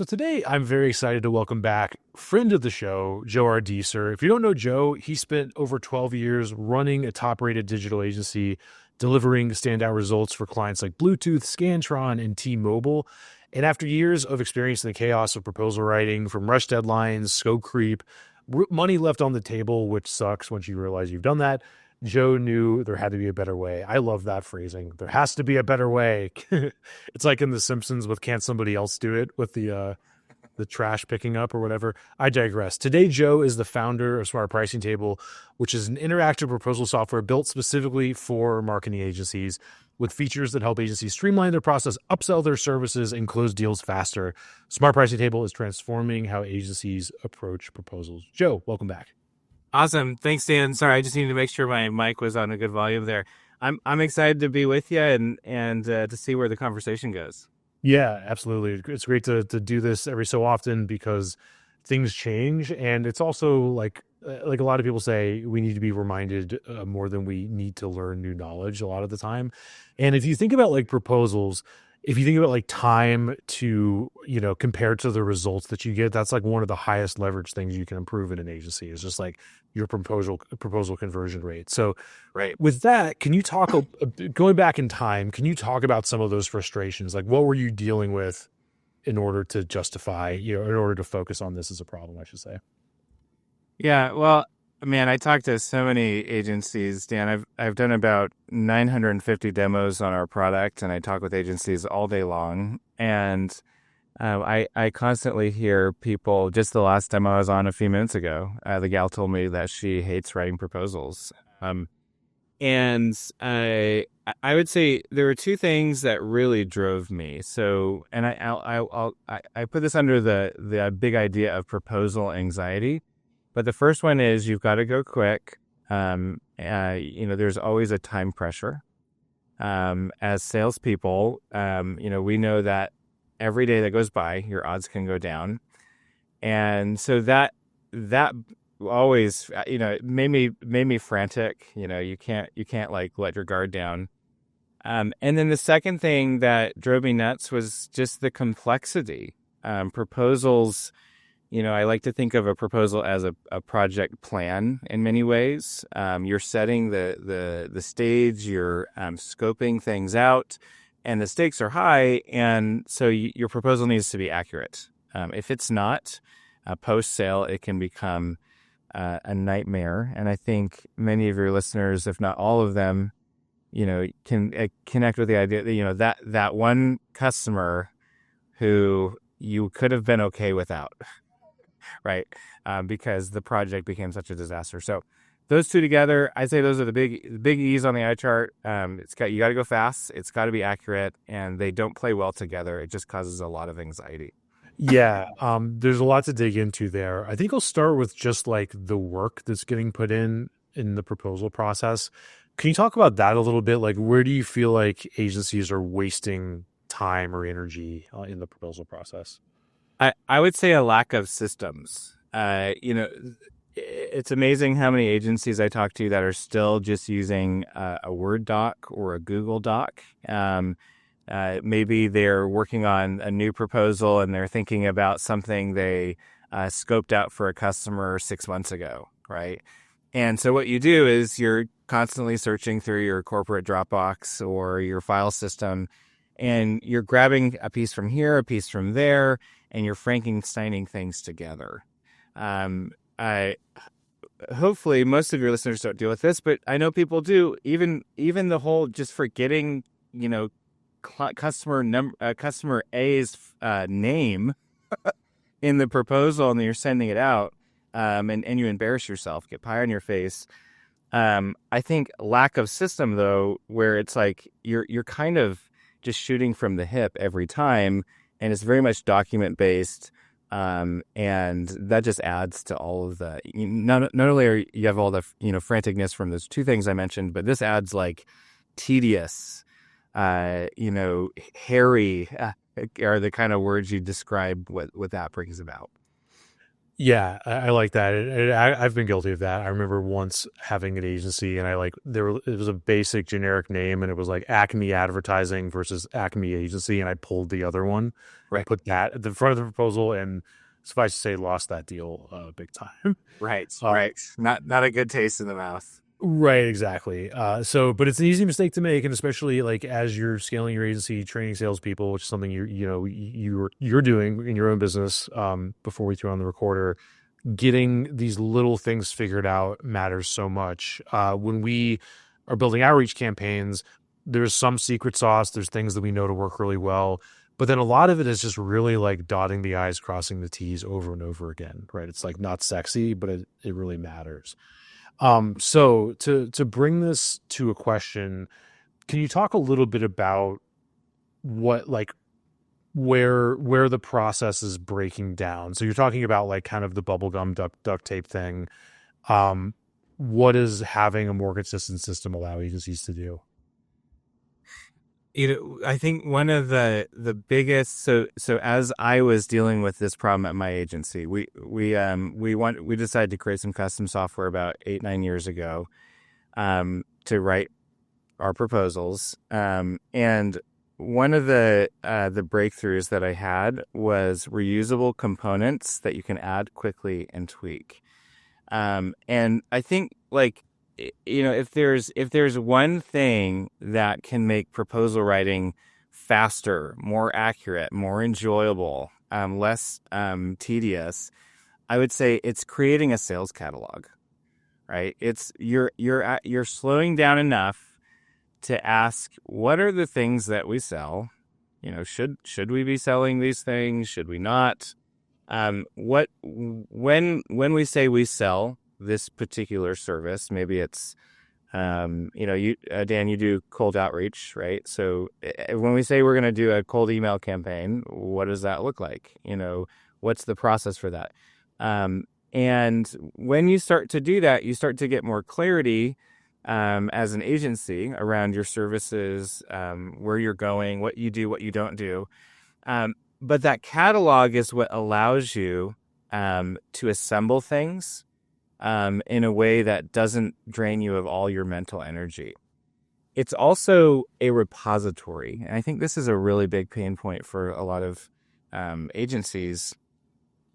So today I'm very excited to welcome back friend of the show, Joe Ardeeser. If you don't know Joe, he spent over 12 years running a top-rated digital agency, delivering standout results for clients like Bluetooth, Scantron, and T-Mobile. And after years of experience in the chaos of proposal writing, from rush deadlines, scope creep, money left on the table, which sucks once you realize you've done that, Joe knew there had to be a better way. I love that phrasing. There has to be a better way. It's like in The Simpsons with "Can't somebody else do it?" with the trash picking up or whatever. I digress. Today, Joe is the founder of Smart Pricing Table, which is an interactive proposal software built specifically for marketing agencies with features that help agencies streamline their process, upsell their services, and close deals faster. Smart Pricing Table is transforming how agencies approach proposals. Joe, welcome back. Awesome. Thanks, Dan. Sorry, I just needed to make sure my mic was on a good volume there. I'm excited to be with you and to see where the conversation goes. Yeah, absolutely. It's great to do this every so often because things change, and it's also like a lot of people say, we need to be reminded more than we need to learn new knowledge a lot of the time. And if you think about like proposals, if you think about like time to, compared to the results that you get, that's like one of the highest leverage things you can improve in an agency is just like your proposal conversion rate. So Right. with that, can you talk, going back in time, can you talk about some of those frustrations? Like what were you dealing with in order to justify, in order to focus on this as a problem, I should say? Yeah. Well, man, I talked to so many agencies, Dan. I've done about 950 demos on our product, and I talk with agencies all day long. And I constantly hear people. Just the last demo I was on a few minutes ago, the gal told me that she hates writing proposals. And I would say there were two things that really drove me. So, and I put this under the big idea of proposal anxiety. But the first one is you've got to go quick. There's always a time pressure. As salespeople, we know that every day that goes by, your odds can go down. And so that always, it made me frantic. You can't like let your guard down. And then the second thing that drove me nuts was just the complexity. Proposals, I like to think of a proposal as a project plan in many ways. You're setting the stage, you're scoping things out, and the stakes are high. And so your proposal needs to be accurate. If it's not, post-sale, it can become a nightmare. And I think many of your listeners, if not all of them, can connect with the idea that, that one customer who you could have been okay without. Right. Because the project became such a disaster. So those two together, I'd say those are the big E's on the eye chart. You got to go fast. It's got to be accurate, and they don't play well together. It just causes a lot of anxiety. Yeah. There's a lot to dig into there. I think I'll start with just like the work that's getting put in the proposal process. Can you talk about that a little bit? Like, where do you feel like agencies are wasting time or energy in the proposal process? I would say a lack of systems. It's amazing how many agencies I talk to that are still just using a Word doc or a Google doc. Maybe they're working on a new proposal and they're thinking about something they scoped out for a customer 6 months ago, right? And so what you do is you're constantly searching through your corporate Dropbox or your file system, and you're grabbing a piece from here, a piece from there, and you're Frankensteining things together. Hopefully most of your listeners don't deal with this, but I know people do. Even the whole just forgetting, customer A's name in the proposal, and then you're sending it out, and you embarrass yourself, get pie on your face. I think lack of system, though, where it's like you're kind of just shooting from the hip every time, and it's very much document based, and that just adds to all of the. Not only are you have all the franticness from those two things I mentioned, but this adds like tedious, hairy are the kind of words you describe what that brings about. Yeah, I like that. I've been guilty of that. I remember once having an agency, and it was a basic generic name, and it was like Acme Advertising versus Acme Agency, and I pulled the other one and Right. put that at the front of the proposal, and suffice to say, lost that deal big time. Right. Uh, Right. Not a good taste in the mouth. right, exactly. But it's an easy mistake to make, and especially like as you're scaling your agency, training salespeople, which is something you're doing in your own business. Before we threw on the recorder, getting these little things figured out matters so much. When we are building outreach campaigns, there's some secret sauce. There's things that we know to work really well, but then a lot of it is just really like dotting the I's, crossing the T's over and over again, right? It's like not sexy, but it really matters. So to bring this to a question, can you talk a little bit about what like where the process is breaking down? So you're talking about like kind of the bubblegum duct tape thing. Um, what does having a more consistent system allow agencies to do? I think one of the biggest, so as I was dealing with this problem at my agency, we decided to create some custom software about 8-9 years ago, to write our proposals. And one of the breakthroughs that I had was reusable components that you can add quickly and tweak. And I think like, if there's one thing that can make proposal writing faster, more accurate, more enjoyable, less tedious, I would say it's creating a sales catalog, right? It's you're slowing down enough to ask, what are the things that we sell? Should we be selling these things? Should we not? When we say we sell this particular service, maybe it's, Dan, you do cold outreach, right? So when we say we're going to do a cold email campaign, what does that look like? What's the process for that? And when you start to do that, you start to get more clarity, as an agency around your services, where you're going, what you do, what you don't do. But that catalog is what allows you, to assemble things, in a way that doesn't drain you of all your mental energy. It's also a repository. And I think this is a really big pain point for a lot of agencies.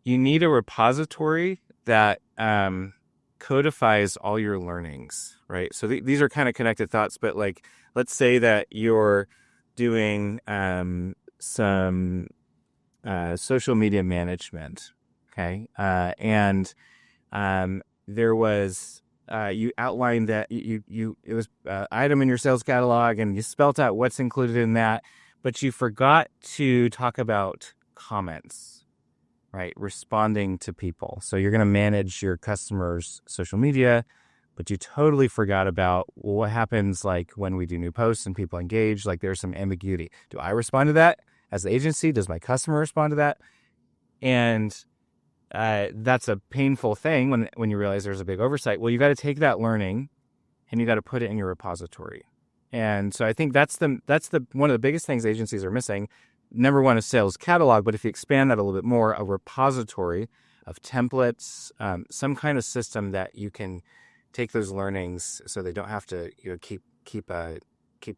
You need a repository that codifies all your learnings, right? So these are kind of connected thoughts, but like, let's say that you're doing some social media management, okay? And there was, you outlined that it was an item in your sales catalog, and you spelt out what's included in that, but you forgot to talk about comments, right? Responding to people. So you're going to manage your customers' social media, but you totally forgot about what happens like when we do new posts and people engage. Like there's some ambiguity. Do I respond to that as the agency? Does my customer respond to that? And that's a painful thing when you realize there's a big oversight. Well, you got to take that learning and you got to put it in your repository. And so I think that's the one of the biggest things agencies are missing. Number one is sales catalog, but if you expand that a little bit more, a repository of templates, some kind of system that you can take those learnings so they don't have to keep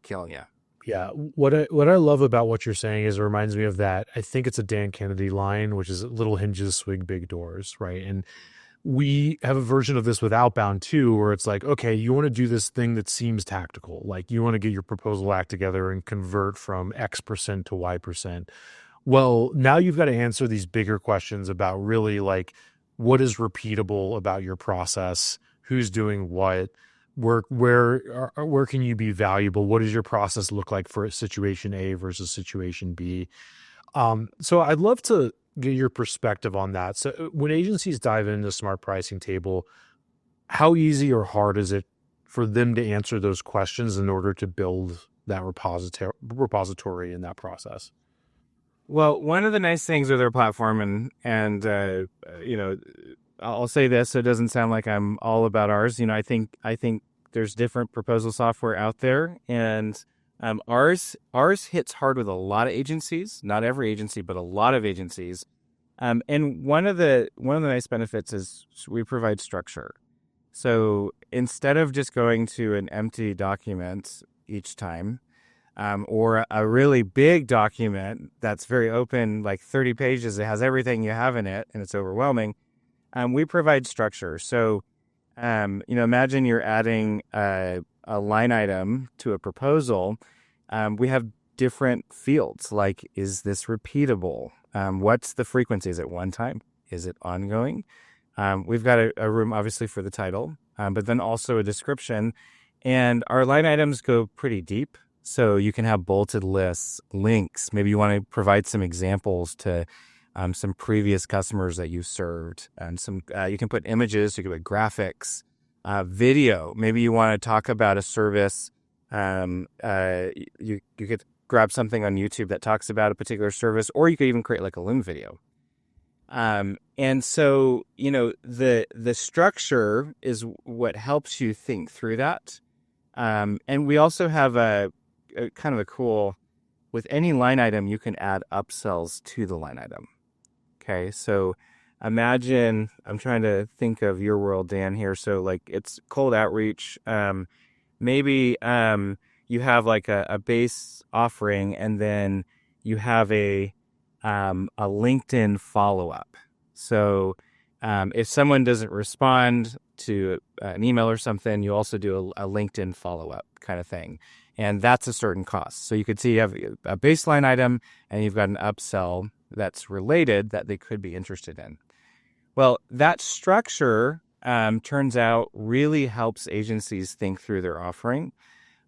killing you. Yeah, what I love about what you're saying is it reminds me of that. I think it's a Dan Kennedy line, which is little hinges swing big doors, right? And we have a version of this with outbound too, where it's like, okay, you want to do this thing that seems tactical, like you want to get your proposal act together and convert from X% to Y%. Well, now you've got to answer these bigger questions about really like what is repeatable about your process, who's doing what, where can you be valuable? What does your process look like for situation A versus situation B? So I'd love to get your perspective on that. So when agencies dive into smart pricing table, how easy or hard is it for them to answer those questions in order to build that repository in that process? Well, one of the nice things with our platform, and I'll say this so it doesn't sound like I'm all about ours. I think there's different proposal software out there, and ours hits hard with a lot of agencies. Not every agency, but a lot of agencies. And one of the nice benefits is we provide structure. So instead of just going to an empty document each time, or a really big document that's very open, like 30 pages, it has everything you have in it, and it's overwhelming. We provide structure. So, imagine you're adding a line item to a proposal. We have different fields, like, is this repeatable? What's the frequency? Is it one time? Is it ongoing? We've got a room, obviously, for the title, but then also a description. And our line items go pretty deep. So you can have bolted lists, links. Maybe you want to provide some examples to some previous customers that you've served. And you can put images, you can put graphics, video. Maybe you want to talk about a service. You could grab something on YouTube that talks about a particular service, or you could even create like a Loom video. And so, the structure is what helps you think through that. And we also have a kind of a cool, with any line item, you can add upsells to the line item. Okay. So imagine, I'm trying to think of your world, Dan, here. So like it's cold outreach. Maybe, you have like a base offering, and then you have a LinkedIn follow-up. So if someone doesn't respond to an email or something, you also do a LinkedIn follow-up kind of thing. And that's a certain cost. So you could see you have a baseline item and you've got an upsell that's related that they could be interested in. Well, that structure turns out really helps agencies think through their offering,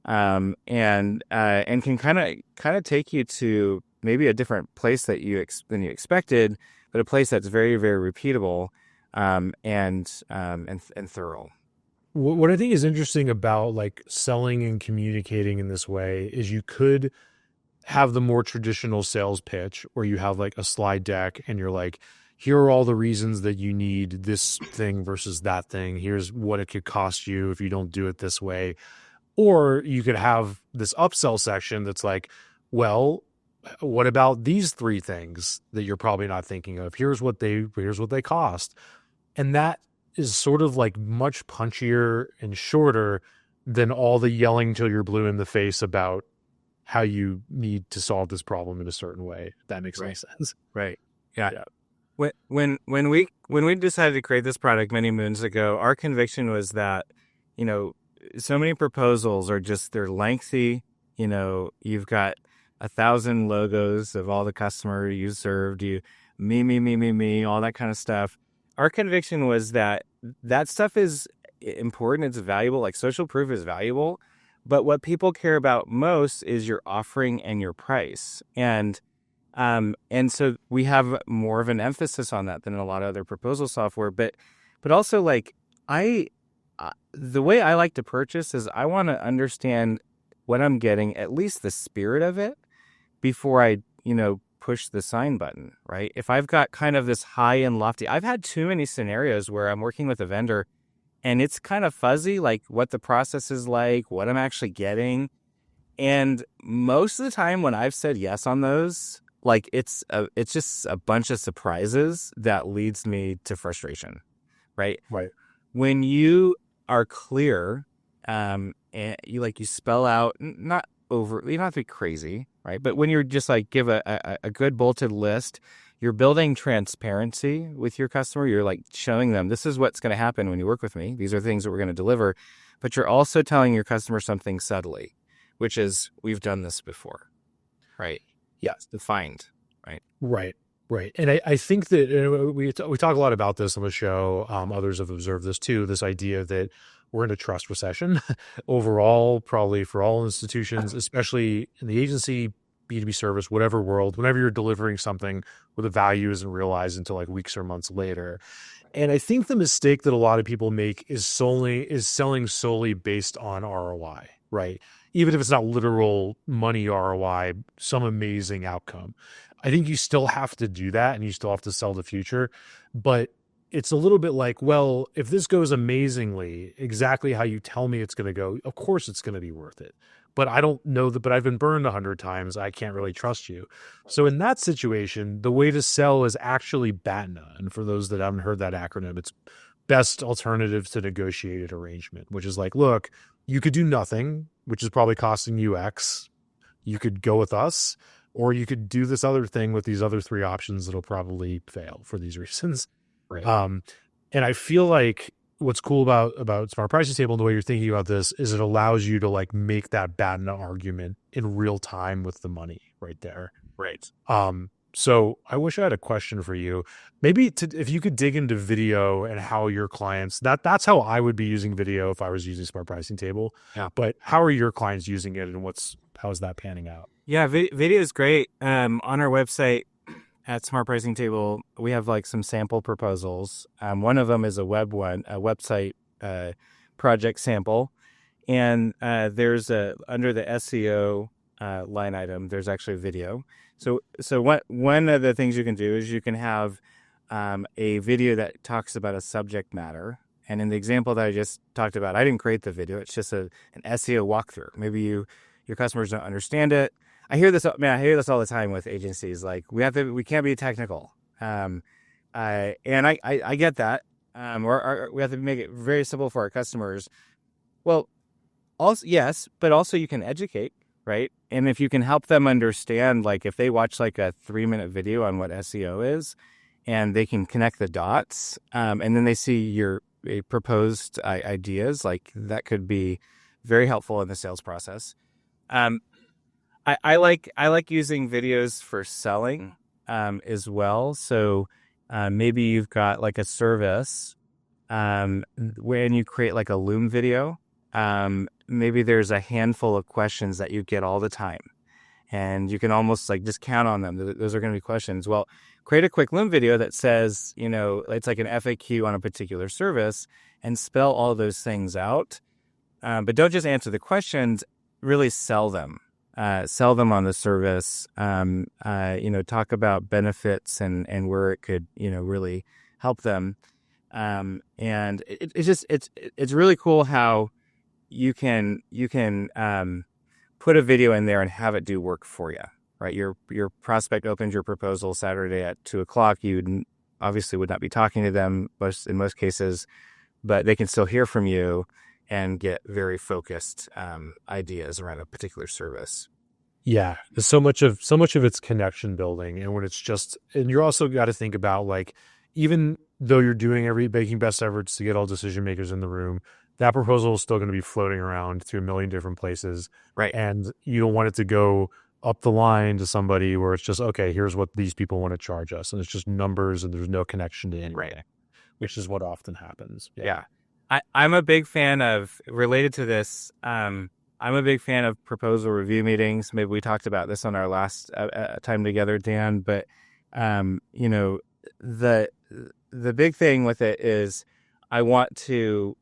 and can kind of take you to maybe a different place than you expected, but a place that's very, very repeatable, and thorough. What I think is interesting about like selling and communicating in this way is you could have the more traditional sales pitch where you have like a slide deck and you're like, here are all the reasons that you need this thing versus that thing. Here's what it could cost you if you don't do it this way. Or you could have this upsell section that's like, well, what about these three things that you're probably not thinking of? Here's what they cost. And that is sort of like much punchier and shorter than all the yelling till you're blue in the face about how you need to solve this problem in a certain way. If that makes any sense. Right. Yeah. When we decided to create this product many moons ago, our conviction was that, so many proposals are just, they're lengthy. You've got 1,000 logos of all the customer you served, me, all that kind of stuff. Our conviction was that stuff is important. It's valuable. Like social proof is valuable, but what people care about most is your offering and your price. And so we have more of an emphasis on that than a lot of other proposal software. But also, like, the way I like to purchase is I want to understand what I'm getting, at least the spirit of it, before I, push the sign button, right? If I've got kind of this high and lofty, I've had too many scenarios where I'm working with a vendor and it's kind of fuzzy, like what the process is like, what I'm actually getting. And most of the time when I've said yes on those, like it's just a bunch of surprises that leads me to frustration, right? Right. When you are clear, and you spell out, not over, you don't have to be crazy, right? But when you're just like give a good bolted list, you're building transparency with your customer. You're like showing them this is what's going to happen when you work with me. These are things that we're going to deliver. But you're also telling your customer something subtly, which is we've done this before, right? Yeah, it's defined, right? Right. And I think that we talk a lot about this on the show. Others have observed this too, this idea that we're in a trust recession overall, probably for all institutions, especially in the agency, B2B service, whatever world, whenever you're delivering something where the value isn't realized until like weeks or months later. And I think the mistake that a lot of people make is selling solely based on ROI, right? Even if it's not literal money ROI, some amazing outcome. I think you still have to do that and you still have to sell the future, but it's a little bit like, well, if this goes amazingly, exactly how you tell me it's going to go, of course it's going to be worth it. but I don't know that, but I've been burned 100 times. I can't really trust you. So in that situation, the way to sell is actually BATNA. And for those that haven't heard that acronym, it's best alternatives to negotiated arrangement, which is like, look, you could do nothing, which is probably costing you X. You could go with us, or you could do this other thing with these other three options that'll probably fail for these reasons. Right. And I feel like what's cool about Smart Pricing Table and the way you're thinking about this is it allows you to like make that BATNA argument in real time with the money right there. Right. So I wish I had a question for you. Maybe if you could dig into video and how your clients, that's how I would be using video if I was using Smart Pricing Table. Yeah. But how are your clients using it, and how is that panning out? Yeah, video is great. On our website at Smart Pricing Table, we have like some sample proposals. One of them is a website project sample, and there's under the SEO line item, there's actually video. So one of the things you can do is you can have a video that talks about a subject matter. And in the example that I just talked about, I didn't create the video. It's just an SEO walkthrough. Maybe your customers don't understand it. I hear this all the time with agencies. Like we can't be technical. And I get that. Or we have to make it very simple for our customers. Well, also, yes, but also you can educate, right? And if you can help them understand, like if they watch like a 3-minute video on what SEO is, and they can connect the dots, and then they see your proposed ideas, like that could be very helpful in the sales process. I like using videos for selling as well. So maybe you've got like a service when you create like a Loom video. Maybe there's a handful of questions that you get all the time, and you can almost like just count on them. Those are going to be questions. Well, create a quick Loom video that says, it's like an FAQ on a particular service, and spell all those things out. But don't just answer the questions, really sell them. Sell them on the service, talk about benefits and where it could, really help them. And it's really cool how you can put a video in there and have it do work for you, right? Your prospect opens your proposal Saturday at 2:00. You obviously would not be talking to them in most cases, but they can still hear from you and get very focused ideas around a particular service. Yeah, so much of it's connection building, and when it's just, and you're also got to think about like, even though you're making best efforts to get all decision makers in the room, that proposal is still going to be floating around to a million different places, right? And you don't want it to go up the line to somebody where it's just, okay, here's what these people want to charge us, and it's just numbers, and there's no connection to anything, right? Which is what often happens. Yeah. I'm a big fan of, related to this, I'm a big fan of proposal review meetings. Maybe we talked about this on our last time together, Dan, but, the big thing with it is I don't want to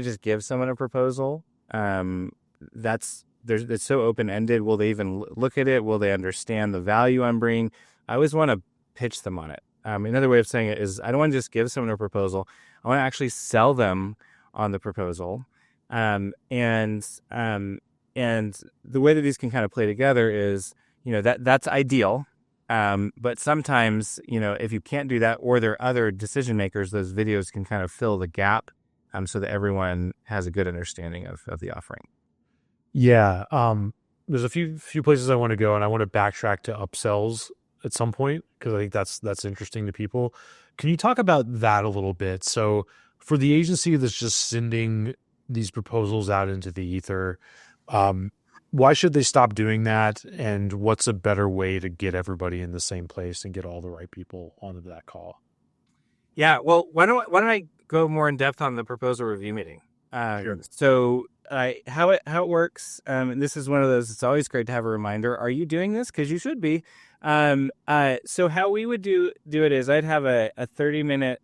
just give someone a proposal. It's so open-ended. Will they even look at it? Will they understand the value I'm bringing? I always want to pitch them on it. Another way of saying it is I don't want to just give someone a proposal. I want to actually sell them on the proposal. And the way that these can kind of play together is, that's ideal. But sometimes, if you can't do that, or there are other decision makers, those videos can kind of fill the gap, so that everyone has a good understanding of the offering. Yeah. There's a few places I want to go, and I want to backtrack to upsells at some point, because I think that's interesting to people. Can you talk about that a little bit? So for the agency that's just sending these proposals out into the ether, why should they stop doing that? And what's a better way to get everybody in the same place and get all the right people onto that call? Yeah. Well, why don't I go more in depth on the proposal review meeting? Sure. So how it works, and this is one of those, it's always great to have a reminder. Are you doing this? Because you should be. So how we would do it is I'd have a 30-minute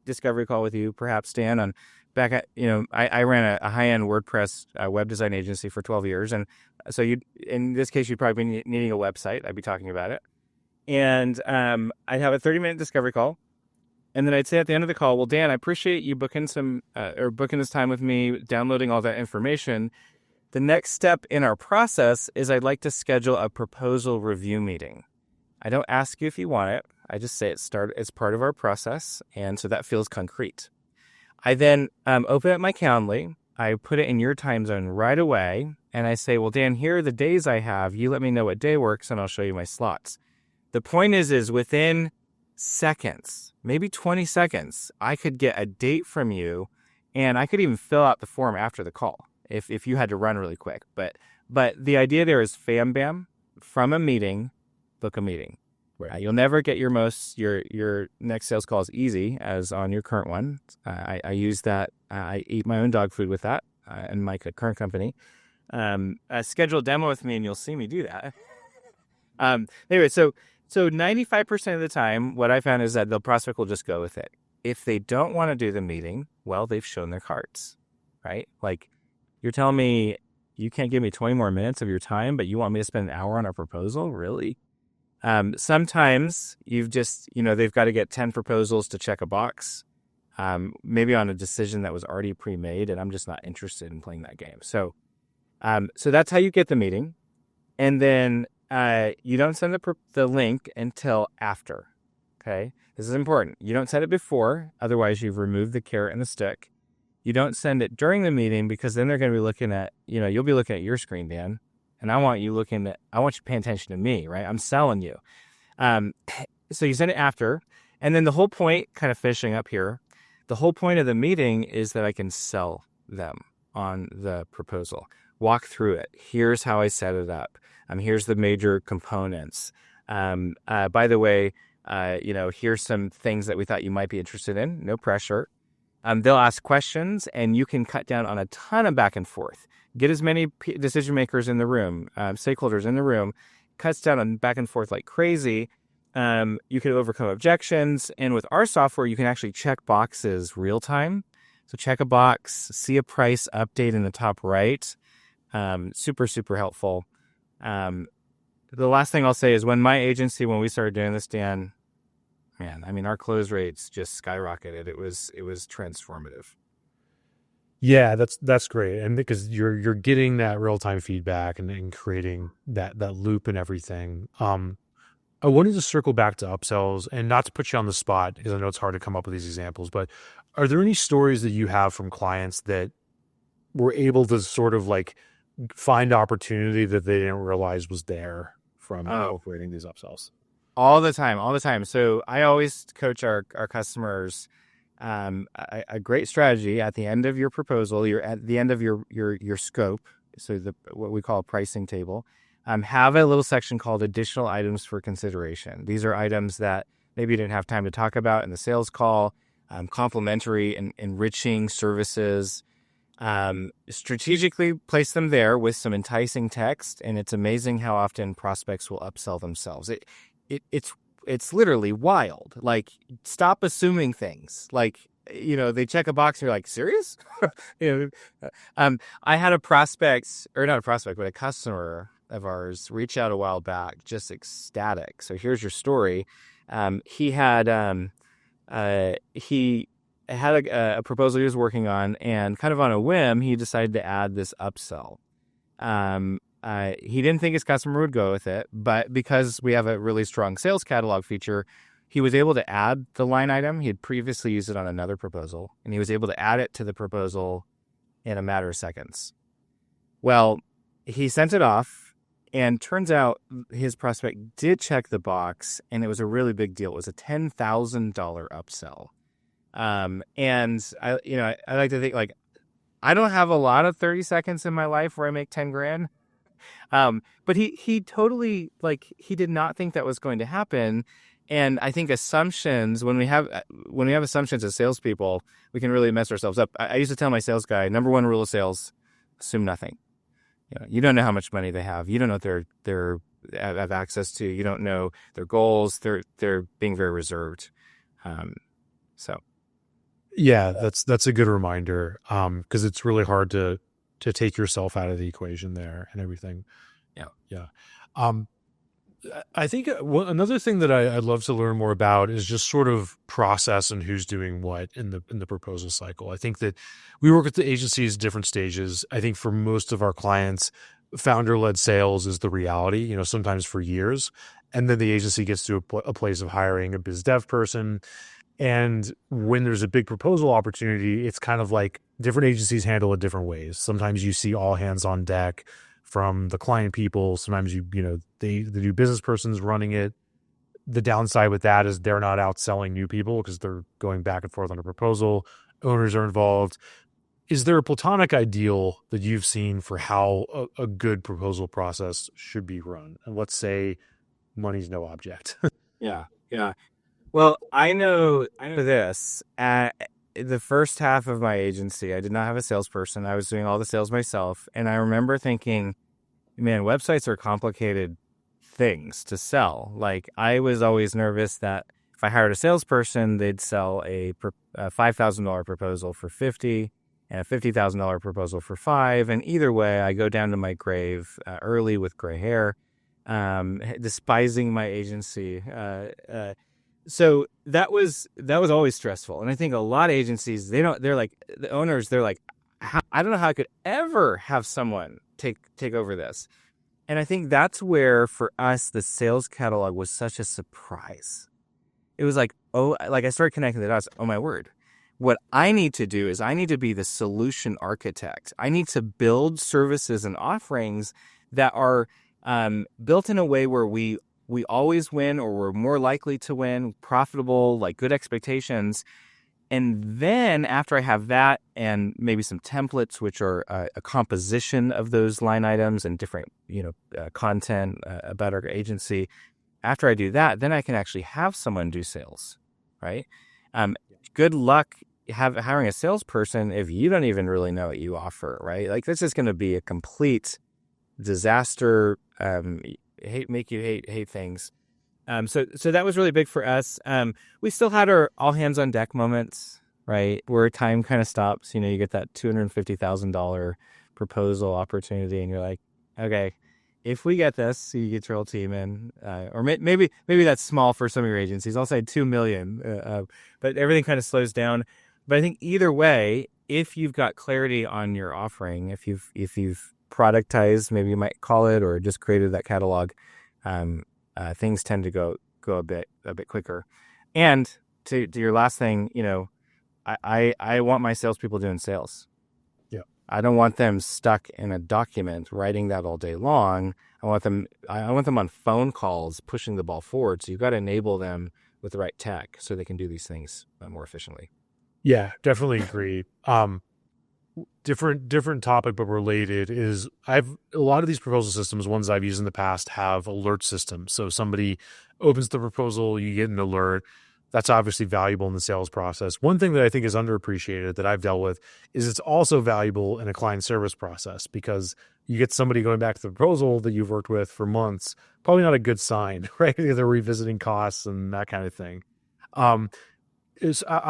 discovery call with you, perhaps, Dan, I ran a high-end WordPress web design agency for 12 years. And so in this case, you'd probably be needing a website. I'd be talking about it. And I'd have a 30-minute discovery call. And then I'd say at the end of the call, well, Dan, I appreciate you booking this time with me, downloading all that information. The next step in our process is I'd like to schedule a proposal review meeting. I don't ask you if you want it. I just say it's part of our process, and so that feels concrete. I then open up my Calendly. I put it in your time zone right away, and I say, well, Dan, here are the days I have. You let me know what day works, and I'll show you my slots. The point is within seconds, maybe 20 seconds, I could get a date from you, and I could even fill out the form after the call if you had to run really quick. But the idea there is bam, from a meeting, book a meeting. Right. You'll never get your next sales call as easy as on your current one. I use that. I eat my own dog food with that in my current company. Schedule a demo with me, and you'll see me do that. Anyway, so 95% of the time, what I found is that the prospect will just go with it. If they don't want to do the meeting, well, they've shown their cards, right? Like, you're telling me you can't give me 20 more minutes of your time, but you want me to spend an hour on a proposal? Really? Sometimes you've just, they've got to get 10 proposals to check a box, maybe on a decision that was already pre-made, and I'm just not interested in playing that game. So that's how you get the meeting. And then you don't send the link until after. Okay. This is important. You don't send it before. Otherwise, you've removed the carrot and the stick. You don't send it during the meeting, because then they're going to be looking at, you'll be looking at your screen, Dan. And I want you paying attention to me, right? I'm selling you. So you send it after. And then the whole point, kind of finishing up here, the whole point of the meeting is that I can sell them on the proposal. Walk through it. Here's how I set it up. Here's the major components. By the way, here's some things that we thought you might be interested in. No pressure. They'll ask questions, and you can cut down on a ton of back and forth. Get as many decision makers in the room, stakeholders in the room. Cuts down on back and forth like crazy. You can overcome objections. And with our software, you can actually check boxes real time. So check a box, see a price update in the top right. Super, super helpful. The last thing I'll say is when we started doing this, Dan, man, our close rates just skyrocketed. It was transformative. Yeah, that's great. And because you're getting that real-time feedback and creating that loop and everything. I wanted to circle back to upsells, and not to put you on the spot, because I know it's hard to come up with these examples, but are there any stories that you have from clients that were able to sort of like find opportunity that they didn't realize was there from operating these upsells? All the time. So I always coach our customers. A great strategy at the end of your proposal, you're at the end of your scope. So what we call a pricing table, have a little section called additional items for consideration. These are items that maybe you didn't have time to talk about in the sales call, complementary and enriching services. Strategically place them there with some enticing text. And it's amazing how often prospects will upsell themselves. It's literally wild. Like, stop assuming things. Like, they check a box and you're like, serious? I had a customer of ours reach out a while back, just ecstatic. So here's your story. He had a proposal he was working on, and kind of on a whim, he decided to add this upsell. He didn't think his customer would go with it, but because we have a really strong sales catalog feature, he was able to add the line item. He had previously used it on another proposal, and he was able to add it to the proposal in a matter of seconds. Well, he sent it off, and turns out his prospect did check the box, and it was a really big deal. It was a $10,000 upsell. And I like to think, like, I don't have a lot of 30 seconds in my life where I make 10 grand. But he totally, he did not think that was going to happen. And I think assumptions, when we have assumptions as salespeople, we can really mess ourselves up. I used to tell my sales guy, number one rule of sales, assume nothing. You don't know how much money they have. You don't know what they're have access to. You don't know their goals. They're being very reserved. Yeah, that's a good reminder. Because it's really hard to take yourself out of the equation there and everything. Yeah. Yeah. I think another thing that I'd love to learn more about is just sort of process and who's doing what in the proposal cycle. I think that we work with the agencies at different stages. I think for most of our clients, founder-led sales is the reality, sometimes for years. And then the agency gets to a place of hiring a biz dev person. And when there's a big proposal opportunity, it's kind of like different agencies handle it different ways. Sometimes you see all hands on deck from the client people. Sometimes the new business person's running it. The downside with that is they're not out selling new people because they're going back and forth on a proposal. Owners are involved. Is there a platonic ideal that you've seen for how a good proposal process should be run? And let's say money's no object. Yeah, yeah. Well, I know this. The first half of my agency, I did not have a salesperson. I was doing all the sales myself. And I remember thinking, man, websites are complicated things to sell. Like, I was always nervous that if I hired a salesperson, they'd sell a $5,000 proposal for 50 and a $50,000 proposal for 5. And either way, I go down to my grave early with gray hair, despising my agency. So that was always stressful. And I think a lot of agencies, they're like, the owners, they're like, I don't know how I could ever have someone take over this. And I think that's where, for us, the sales catalog was such a surprise. It was like, I started connecting the dots. Oh, my word. What I need to do is I need to be the solution architect. I need to build services and offerings that are built in a way where we always win, or we're more likely to win, profitable, like good expectations. And then after I have that and maybe some templates, which are a composition of those line items and different, content about our agency, after I do that, then I can actually have someone do sales, right? Good luck hiring a salesperson if you don't even really know what you offer, right? Like, this is going to be a complete disaster, make you hate things. So that was really big for us. We still had our all hands on deck moments, right? Where time kind of stops. You get that $250,000 proposal opportunity, and you're like, okay, if we get this, you get your whole team in, or maybe that's small for some of your agencies. I'll say 2 million, but everything kind of slows down. But I think either way, if you've got clarity on your offering, if you've productized, maybe you might call it, or just created that catalog, things tend to go a bit quicker. And to your last thing, I want my salespeople doing sales. Yeah. I don't want them stuck in a document writing that all day long. I want them on phone calls pushing the ball forward. So you've got to enable them with the right tech so they can do these things more efficiently. Yeah, definitely agree. Different topic, but related, is a lot of these proposal systems, ones I've used in the past, have alert systems. So somebody opens the proposal, you get an alert. That's obviously valuable in the sales process. One thing that I think is underappreciated that I've dealt with is it's also valuable in a client service process, because you get somebody going back to the proposal that you've worked with for months, probably not a good sign, right? Because they're revisiting costs and that kind of thing. I'm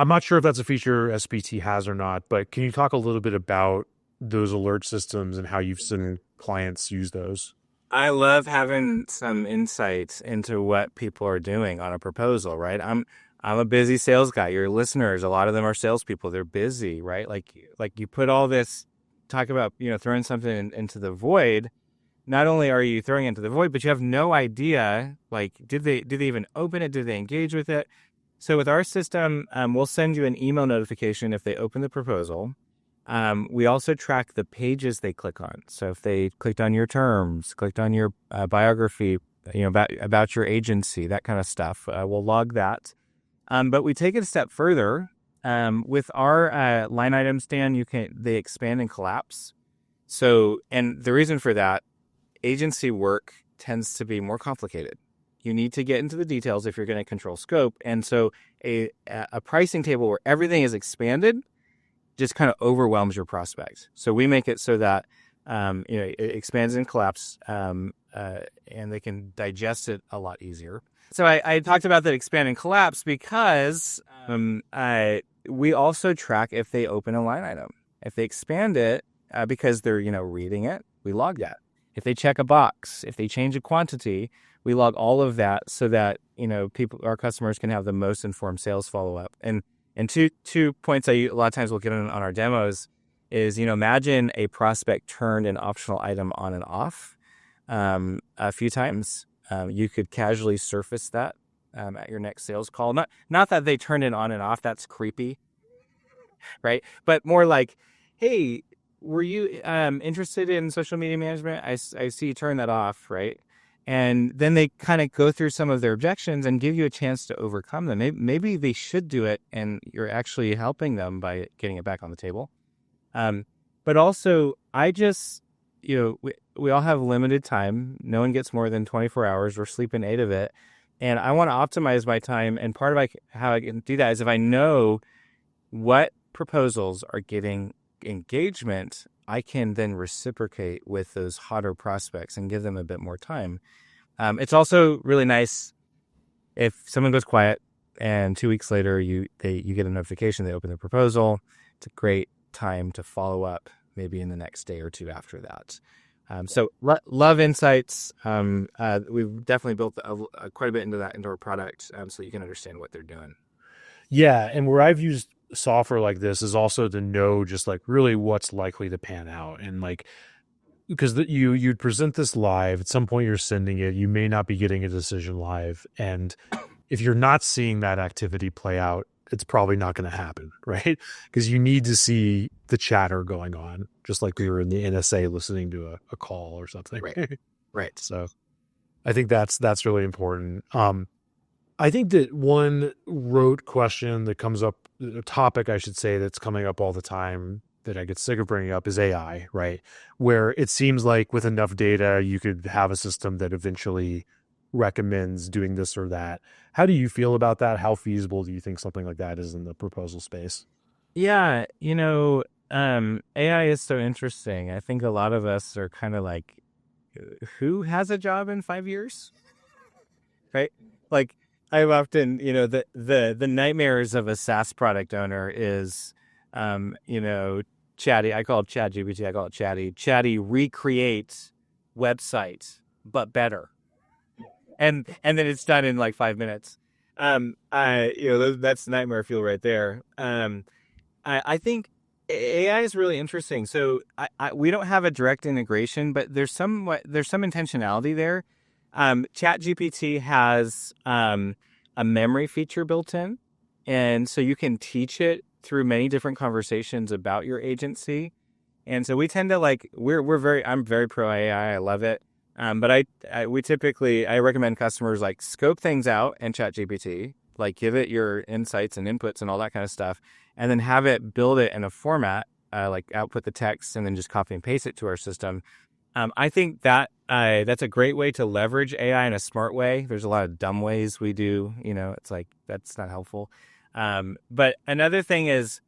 not sure if that's a feature SPT has or not, but can you talk a little bit about those alert systems and how you've seen clients use those? I love having some insights into what people are doing on a proposal, right? I'm a busy sales guy. Your listeners, a lot of them are salespeople. They're busy, right? Like you put all this talk about, throwing something into the void. Not only are you throwing it into the void, but you have no idea, like, did they even open it? Did they engage with it? So with our system, we'll send you an email notification if they open the proposal. We also track the pages they click on. So if they clicked on your terms, clicked on your biography, about your agency, that kind of stuff, we'll log that. But we take it a step further. With our line items, Dan, they expand and collapse. So, and the reason for that, agency work tends to be more complicated. You need to get into the details if you're going to control scope. And so a pricing table where everything is expanded just kind of overwhelms your prospect. So we make it so that it expands and collapses, and they can digest it a lot easier. So I talked about that expand and collapse because we also track if they open a line item. If they expand it because they're reading it, we log that. If they check a box, if they change a quantity, we log all of that so that, our customers can have the most informed sales follow-up. And two points a lot of times we'll get on our demos is, imagine a prospect turned an optional item on and off a few times. You could casually surface that at your next sales call. Not that they turned it on and off. That's creepy, right? But more like, hey, were you interested in social media management? I see you turn that off, right? And then they kind of go through some of their objections and give you a chance to overcome them. Maybe they should do it, and you're actually helping them by getting it back on the table. But also, I just, we all have limited time. No one gets more than 24 hours. We're sleeping 8 of it. And I want to optimize my time. And part of how I can do that is if I know what proposals are getting engagement, I can then reciprocate with those hotter prospects and give them a bit more time. It's also really nice if someone goes quiet and 2 weeks later you get a notification, they open the proposal. It's a great time to follow up maybe in the next day or two after that. So love insights. We've definitely built quite a bit into our product so you can understand what they're doing. Yeah, and where I've used software like this is also to know just like really what's likely to pan out. And like, because you'd present this live, at some point you're sending it, you may not be getting a decision live. And if you're not seeing that activity play out, it's probably not going to happen, right? Because you need to see the chatter going on, just like we were in the NSA listening to a call or something. Right. So I think that's really important. I think that one rote question that comes up, a topic I should say that's coming up all the time that I get sick of bringing up is AI, right? Where it seems like with enough data, you could have a system that eventually recommends doing this or that. How do you feel about that? How feasible do you think something like that is in the proposal space? Yeah, AI is so interesting. I think a lot of us are kind of like, who has a job in 5 years? Right? Like, I've often, the nightmares of a SaaS product owner is, Chatty. I call it Chat GPT. I call it Chatty. Chatty recreates websites, but better. And then it's done in like 5 minutes. That's nightmare fuel right there. I think AI is really interesting. So we don't have a direct integration, but there's some intentionality there. ChatGPT has a memory feature built in, and so you can teach it through many different conversations about your agency. And so we tend to I'm very pro AI. I love it. But I recommend customers like scope things out in ChatGPT, like give it your insights and inputs and all that kind of stuff, and then have it build it in a format, like output the text and then just copy and paste it to our system. I think that that's a great way to leverage AI in a smart way. There's a lot of dumb ways we do, it's like, that's not helpful. But another thing is,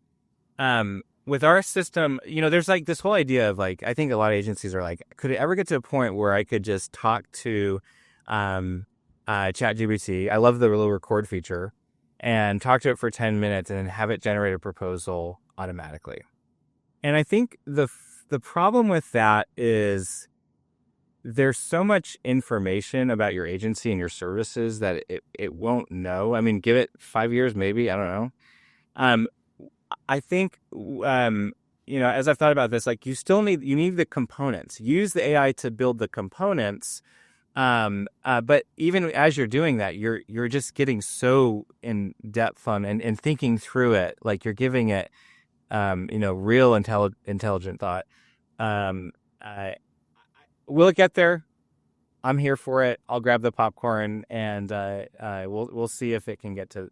with our system, there's like this whole idea of like, I think a lot of agencies are like, could it ever get to a point where I could just talk to ChatGPT? I love the little record feature, and talk to it for 10 minutes and then have it generate a proposal automatically. And I think the problem with that is there's so much information about your agency and your services that it won't know. I mean, give it 5 years, maybe, I don't know. I think, as I've thought about this, like you need the components. Use the AI to build the components. But even as you're doing that, you're just getting so in depth on and thinking through it, like you're giving it, real intelligent thought. Will it get there? I'm here for it. I'll grab the popcorn and we'll see if it can get to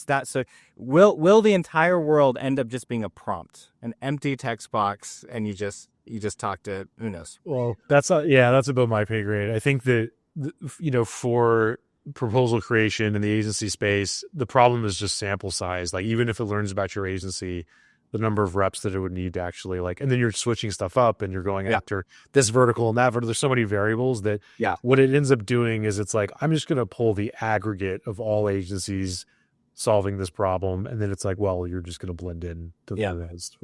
that. So will the entire world end up just being a prompt, an empty text box, and you just talk to who knows? Well, that's about my pay grade. I think that for proposal creation in the agency space, the problem is just sample size. Like even if it learns about your agency, the number of reps that it would need to actually and then you're switching stuff up and you're going after this vertical and that vertical. There's so many variables that what it ends up doing is it's like, I'm just going to pull the aggregate of all agencies solving this problem. And then it's like, well, you're just going to blend in to the rest.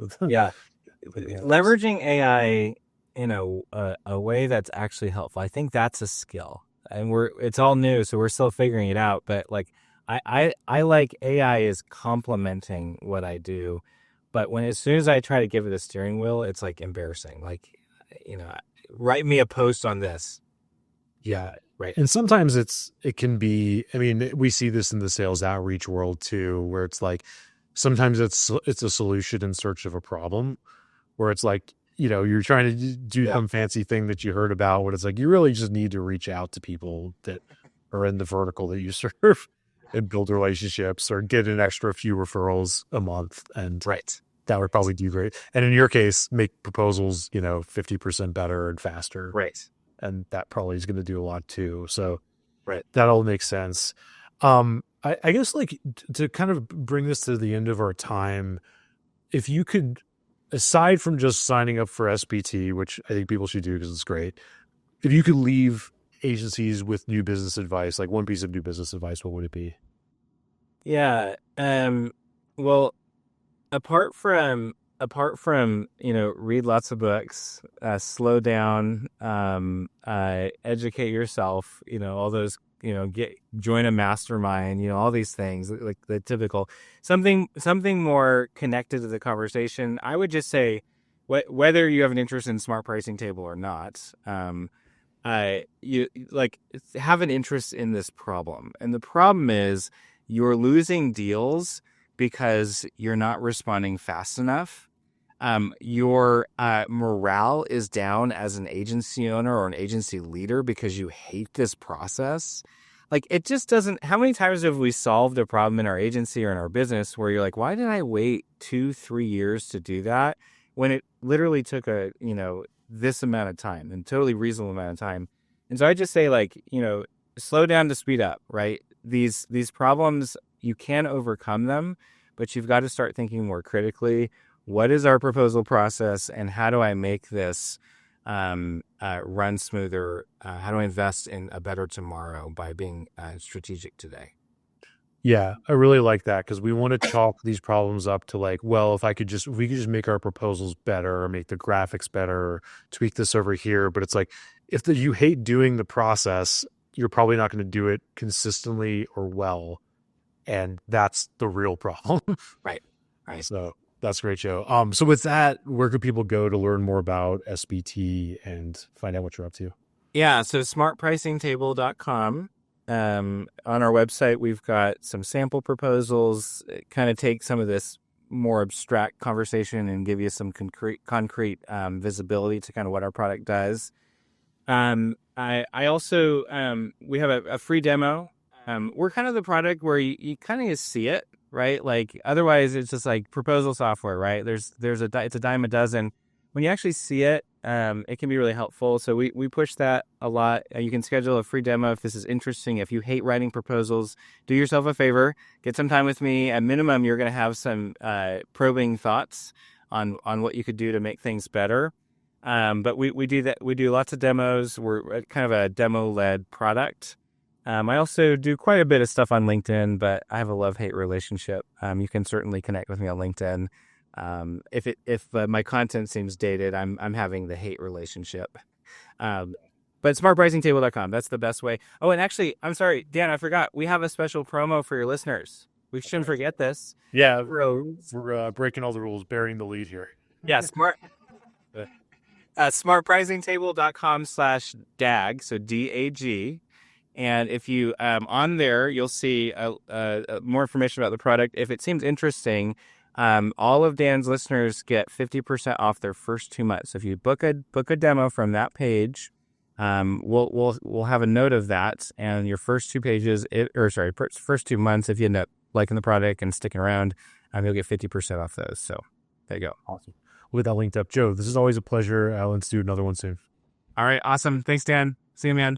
Leveraging AI in a way that's actually helpful. I think that's a skill. and it's all new, so we're still figuring it out. But like, I like AI is complementing what I do, but as soon as I try to give it a steering wheel, it's like embarrassing. Like, you know, write me a post on this. Yeah. Right. And sometimes it can be, I mean, we see this in the sales outreach world too, where it's like, sometimes it's a solution in search of a problem, where it's like, you're trying to do some fancy thing that you heard about, where it's like, you really just need to reach out to people that are in the vertical that you serve and build relationships or get an extra few referrals a month. And Right. that would probably do great. And in your case, make proposals, 50% better and faster. Right. And that probably is going to do a lot too. So Right. that all makes sense. I guess like to kind of bring this to the end of our time, if you could, aside from just signing up for SPT, which I think people should do because it's great, if you could leave agencies with new business advice, like one piece of new business advice, what would it be? Yeah. Well, apart from read lots of books, slow down, educate yourself, all those, join a mastermind, all these things, like the typical, something more connected to the conversation. I would just say, whether you have an interest in smart pricing table or not, you like have an interest in this problem. And the problem is you're losing deals because you're not responding fast enough. Your morale is down as an agency owner or an agency leader because you hate this process. Like, it just doesn't. How many times have we solved a problem in our agency or in our business where you're like, why did I wait 2-3 years to do that when it literally took this amount of time and totally reasonable amount of time? And so I just say, like, slow down to speed up, right? These problems, you can overcome them, but you've got to start thinking more critically. What is our proposal process, and how do I make this run smoother? How do I invest in a better tomorrow by being strategic today? Yeah, I really like that, because we want to chalk these problems up to like, well, if we could just make our proposals better or make the graphics better or tweak this over here. But it's like, if you hate doing the process, you're probably not going to do it consistently or well. And that's the real problem. Right. So that's great, Joe. So with that, where could people go to learn more about SBT and find out what you're up to? Yeah, so smartpricingtable.com. On our website, we've got some sample proposals, kind of take some of this more abstract conversation and give you some concrete visibility to kind of what our product does. I also, we have a free demo. We're kind of the product where you kind of see it, right? Like, otherwise it's just like proposal software, right? It's a dime a dozen. When you actually see it, it can be really helpful. So we push that a lot. You can schedule a free demo if this is interesting. If you hate writing proposals, do yourself a favor, get some time with me. At minimum, you're going to have some probing thoughts on what you could do to make things better. But we do that. We do lots of demos. We're kind of a demo-led product. I also do quite a bit of stuff on LinkedIn, but I have a love-hate relationship. You can certainly connect with me on LinkedIn. If my content seems dated, I'm having the hate relationship. But smartpricingtable.com, that's the best way. Oh, and actually, I'm sorry, Dan, I forgot. We have a special promo for your listeners. We shouldn't forget this. Yeah, we're breaking all the rules, bearing the lead here. Yeah, smartpricingtable.com/DAG, so DAG. And if you, on there, you'll see more information about the product. If it seems interesting, all of Dan's listeners get 50% off their first 2 months. So if you book a demo from that page, we'll have a note of that, and your first 2 pages, first 2 months, if you end up liking the product and sticking around, you'll get 50% off those. So there you go. Awesome. With that linked up, Joe, this is always a pleasure. Let's do another one soon. All right. Awesome. Thanks, Dan. See you, man.